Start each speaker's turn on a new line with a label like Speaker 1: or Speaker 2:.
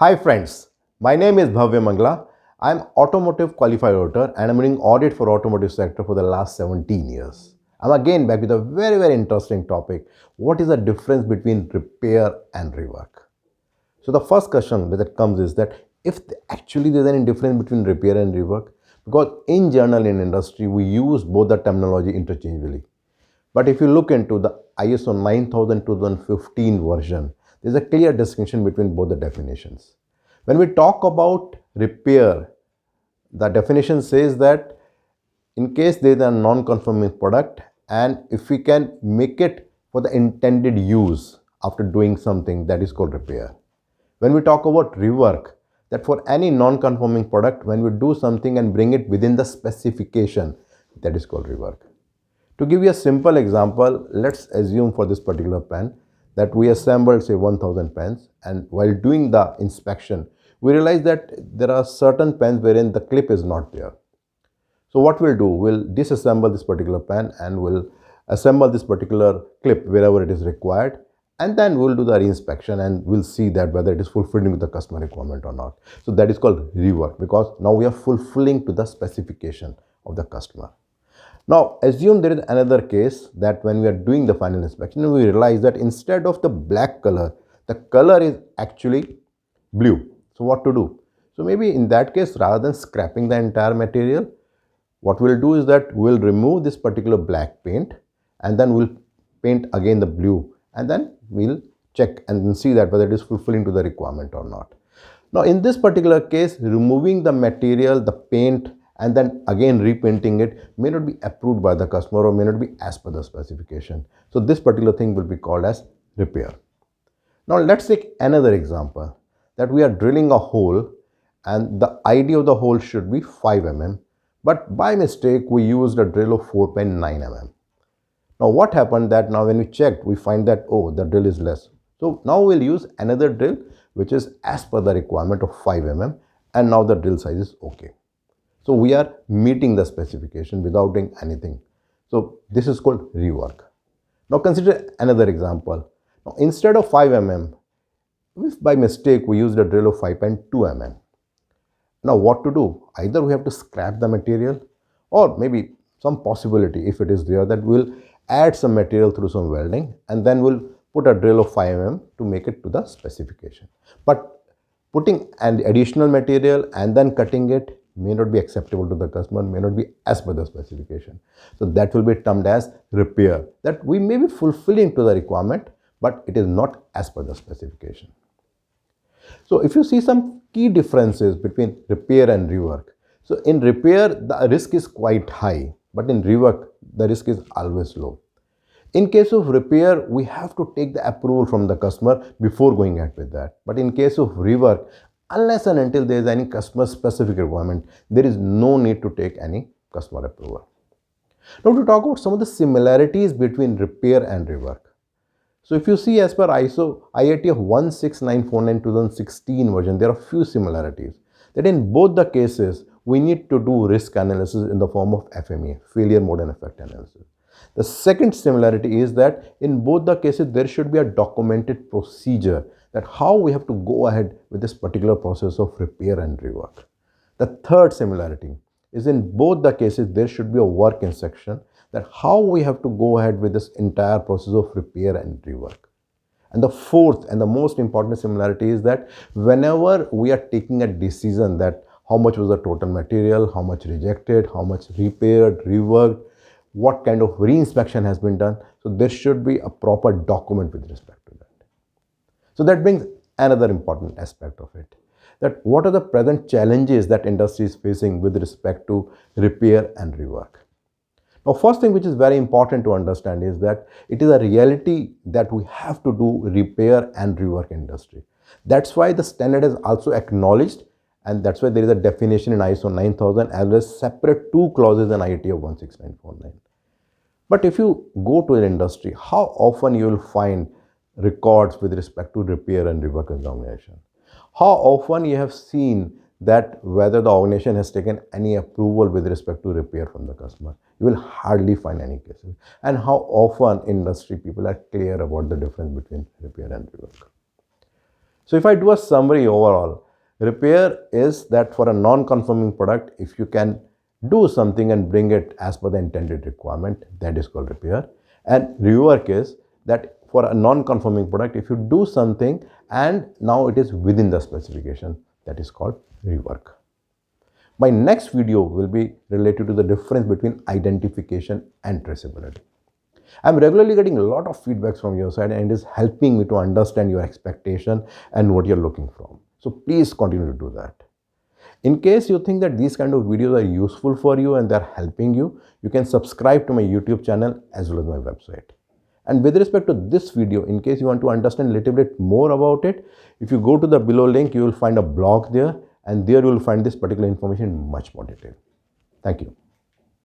Speaker 1: Hi friends, my name is Bhavya Mangla. I'm automotive qualified auditor and I'm doing audit for automotive sector for the last 17 years. I'm again back with a very interesting topic. What is the difference between repair and rework? So the first question that comes is that if actually there's any difference between repair and rework, because in general in industry we use both the terminology interchangeably. But if you look into the ISO 9000 2015 version, there's a clear distinction between both the definitions. When we talk about repair, the definition says that in case there is a non-conforming product and if we can make it for the intended use after doing something, that is called repair. When we talk about rework, that for any non-conforming product, when we do something and bring it within the specification, that is called rework. To give you a simple example, let's assume for this particular pen that we assembled say 1000 pens, and while doing the inspection, we realize that there are certain pens wherein the clip is not there. So what we'll do, we'll disassemble this particular pen and we'll assemble this particular clip wherever it is required, and then we'll do the reinspection and we'll see that whether it is fulfilling with the customer requirement or not. So that is called rework, because now we are fulfilling to the specification of the customer. Now, assume there is another case that when we are doing the final inspection, we realize that instead of the black color, the color is actually blue. So what to do? So maybe in that case, rather than scrapping the entire material, what we'll do is that we'll remove this particular black paint and then we'll paint again the blue, and then we'll check and see that whether it is fulfilling to the requirement or not. Now, in this particular case, removing the material, the paint, and then again repainting it may not be approved by the customer or may not be as per the specification. So this particular thing will be called as repair. Now let's take another example, that we are drilling a hole and the idea of the hole should be 5 mm, but by mistake we used a drill of 4.9 mm. Now what happened that now when we checked, we find that, oh, the drill is less. So now we'll use another drill which is as per the requirement of 5 mm, and now the drill size is okay. So we are meeting the specification without doing anything. So this is called rework. Now consider another example. Now instead of 5 mm, if by mistake we used a drill of 5.2 mm. Now what to do? Either we have to scrap the material, or maybe some possibility, if it is there, that we'll add some material through some welding and then we'll put a drill of 5 mm to make it to the specification. But putting an additional material and then cutting it may not be acceptable to the customer, may not be as per the specification. So that will be termed as repair, that we may be fulfilling to the requirement, but it is not as per the specification. So if you see some key differences between repair and rework. So in repair, the risk is quite high, but in rework, the risk is always low. In case of repair, we have to take the approval from the customer before going ahead with that. But in case of rework, unless and until there is any customer specific requirement, there is no need to take any customer approval. Now to talk about some of the similarities between repair and rework. So if you see as per ISO IATF 16949 2016 version, there are few similarities. That in both the cases, we need to do risk analysis in the form of FMEA, failure mode and effect analysis. The second similarity is that in both the cases, there should be a documented procedure that how we have to go ahead with this particular process of repair and rework. The third similarity is in both the cases, there should be a work instruction that how we have to go ahead with this entire process of repair and rework. And the fourth and the most important similarity is that whenever we are taking a decision that how much was the total material, how much rejected, how much repaired, reworked, what kind of reinspection has been done, so there should be a proper document with respect to that. So that brings another important aspect of it, that what are the present challenges that industry is facing with respect to repair and rework. Now, first thing which is very important to understand is that it is a reality that we have to do repair and rework industry. That's why the standard is also acknowledged, and that's why there is a definition in ISO 9000 as well as separate two clauses in IATF 16949. But if you go to an industry, how often you will find records with respect to repair and rework examination? How often you have seen that whether the organization has taken any approval with respect to repair from the customer? You will hardly find any cases. And how often industry people are clear about the difference between repair and rework? So if I do a summary overall, repair is that for a non-conforming product, if you can do something and bring it as per the intended requirement, that is called repair. And rework is that for a non-conforming product, if you do something and now it is within the specification, that is called rework. My next video will be related to the difference between identification and traceability. I'm regularly getting a lot of feedbacks from your side and it is helping me to understand your expectation and what you're looking from. So please continue to do that. In case you think that these kind of videos are useful for you and they're helping you, you can subscribe to my YouTube channel as well as my website. And with respect to this video, in case you want to understand a little bit more about it, if you go to the below link, you will find a blog there and there you will find this particular information in much more detail. Thank you.